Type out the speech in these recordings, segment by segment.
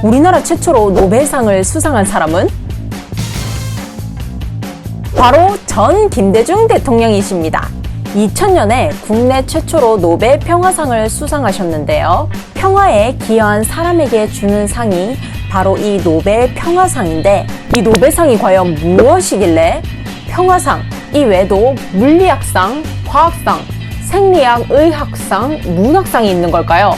우리나라 최초로 노벨상을 수상한 사람은 바로 전 김대중 대통령이십니다. 2000년에 국내 최초로 노벨 평화상을 수상하셨는데요. 평화에 기여한 사람에게 주는 상이 바로 이 노벨 평화상인데, 이 노벨상이 과연 무엇이길래 평화상 이외에도 물리학상, 과학상, 생리학, 의학상, 문학상이 있는 걸까요?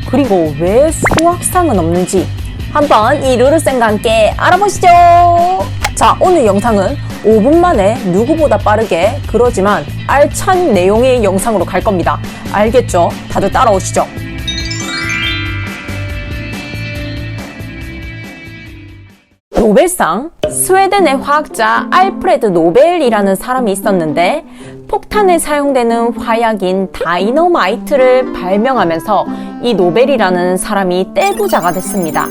그리고 왜 수학상은 없는지 한번 이 르르쌤과 함께 알아보시죠. 자, 오늘 영상은 5분 만에 누구보다 빠르게 그러지만 알찬 내용의 영상으로 갈 겁니다. 알겠죠? 다들 따라오시죠. 노벨상, 스웨덴의 화학자 알프레드 노벨이라는 사람이 있었는데, 폭탄에 사용되는 화약인 다이너마이트를 발명하면서 이 노벨이라는 사람이 떼부자가 됐습니다.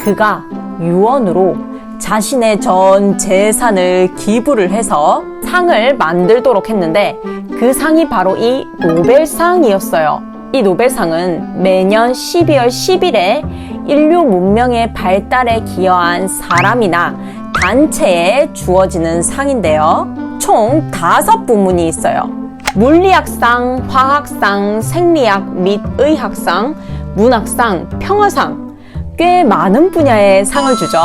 그가 유언으로 자신의 전 재산을 기부를 해서 상을 만들도록 했는데, 그 상이 바로 이 노벨상이었어요. 이 노벨상은 매년 12월 10일에 인류 문명의 발달에 기여한 사람이나 단체에 주어지는 상인데요. 총 5부문이 있어요. 물리학상, 화학상, 생리학 및 의학상, 문학상, 평화상, 꽤 많은 분야의 상을 주죠.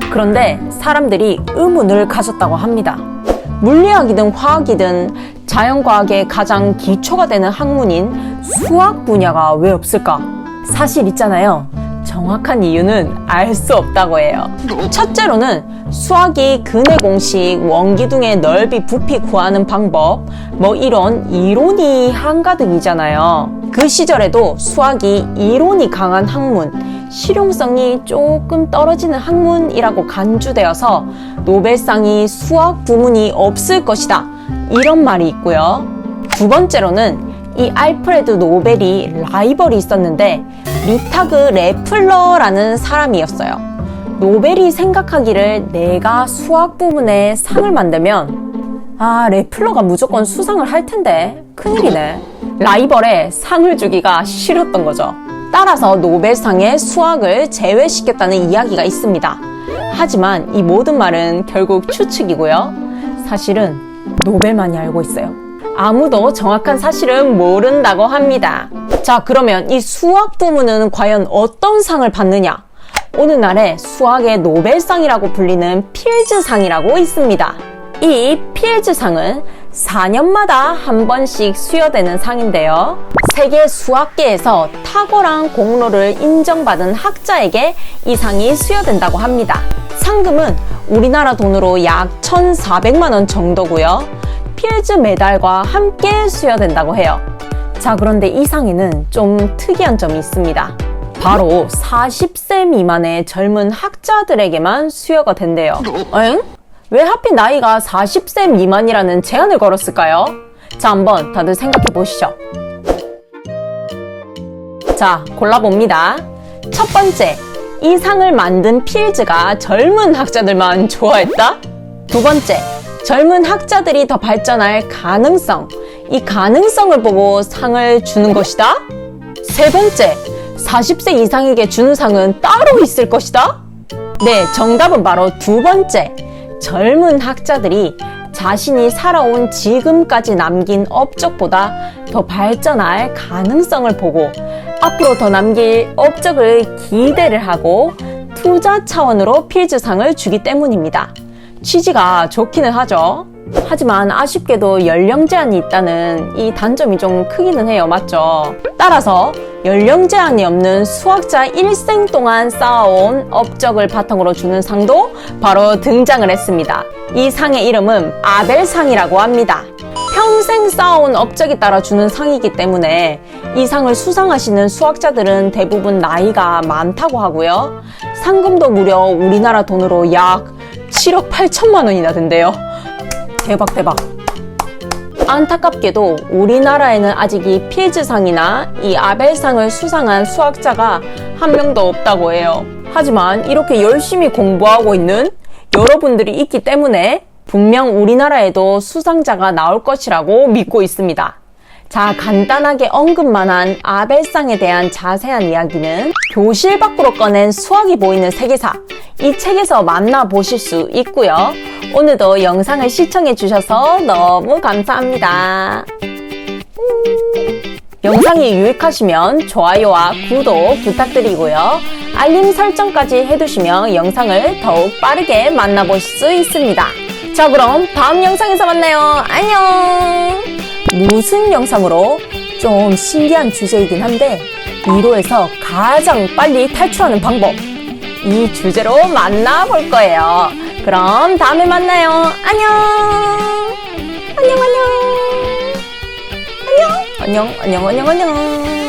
그런데 사람들이 의문을 가졌다고 합니다. 물리학이든 화학이든 자연과학의 가장 기초가 되는 학문인 수학 분야가 왜 없을까? 사실 있잖아요. 정확한 이유는 알 수 없다고 해요. 첫째로는 수학이 근해 공식, 원기둥의 넓이, 부피 구하는 방법, 이런 이론이 한가득이잖아요. 그 시절에도 수학이 이론이 강한 학문, 실용성이 조금 떨어지는 학문이라고 간주되어서 노벨상이 수학 부문이 없을 것이다, 이런 말이 있고요. 두 번째로는 이 알프레드 노벨이 라이벌이 있었는데 리타그 레플러라는 사람이었어요. 노벨이 생각하기를 내가 수학 부문에 상을 만들면 레플러가 무조건 수상을 할 텐데 큰일이네. 라이벌에 상을 주기가 싫었던 거죠. 따라서 노벨상에 수학을 제외시켰다는 이야기가 있습니다. 하지만 이 모든 말은 결국 추측이고요. 사실은 노벨만이 알고 있어요. 아무도 정확한 사실은 모른다고 합니다. 자, 그러면 이 수학 부문은 과연 어떤 상을 받느냐? 오늘날의 수학의 노벨상이라고 불리는 필즈상이라고 있습니다. 이 필즈상은 4년마다 한 번씩 수여되는 상인데요. 세계 수학계에서 탁월한 공로를 인정받은 학자에게 이 상이 수여된다고 합니다. 상금은 우리나라 돈으로 약 1,400만 원 정도고요. 필즈 메달과 함께 수여된다고 해요. 자, 그런데 이 상에는 좀 특이한 점이 있습니다. 바로 40세 미만의 젊은 학자들에게만 수여가 된대요. 엥? 왜 하필 나이가 40세 미만이라는 제한을 걸었을까요? 자, 한번 다들 생각해 보시죠. 자, 골라봅니다. 첫 번째, 이 상을 만든 필즈가 젊은 학자들만 좋아했다? 두 번째, 젊은 학자들이 더 발전할 가능성, 이 가능성을 보고 상을 주는 것이다? 세 번째, 40세 이상에게 주는 상은 따로 있을 것이다? 네, 정답은 바로 두 번째. 젊은 학자들이 자신이 살아온 지금까지 남긴 업적보다 더 발전할 가능성을 보고 앞으로 더 남길 업적을 기대를 하고 투자 차원으로 필즈상을 주기 때문입니다. 취지가 좋기는 하죠. 하지만 아쉽게도 연령 제한이 있다는 이 단점이 좀 크기는 해요. 맞죠? 따라서 연령 제한이 없는 수학자 일생 동안 쌓아온 업적을 바탕으로 주는 상도 바로 등장을 했습니다. 이 상의 이름은 아벨상이라고 합니다. 평생 쌓아온 업적에 따라 주는 상이기 때문에 이 상을 수상하시는 수학자들은 대부분 나이가 많다고 하고요. 상금도 무려 우리나라 돈으로 약 7억 8천만 원이나 된대요. 대박. 안타깝게도 우리나라에는 아직 이 필즈상이나 이 아벨상을 수상한 수학자가 한 명도 없다고 해요. 하지만 이렇게 열심히 공부하고 있는 여러분들이 있기 때문에 분명 우리나라에도 수상자가 나올 것이라고 믿고 있습니다. 자, 간단하게 언급만 한 아벨상에 대한 자세한 이야기는 교실 밖으로 꺼낸 수학이 보이는 세계사, 이 책에서 만나보실 수 있고요. 오늘도 영상을 시청해 주셔서 너무 감사합니다. 영상이 유익하시면 좋아요와 구독 부탁드리고요. 알림 설정까지 해두시면 영상을 더욱 빠르게 만나보실 수 있습니다. 자, 그럼 다음 영상에서 만나요. 안녕! 무슨 영상으로? 좀 신기한 주제이긴 한데 1호에서 가장 빨리 탈출하는 방법, 이 주제로 만나볼 거예요. 그럼 다음에 만나요. 안녕! 안녕, 안녕! 안녕, 안녕, 안녕, 안녕, 안녕.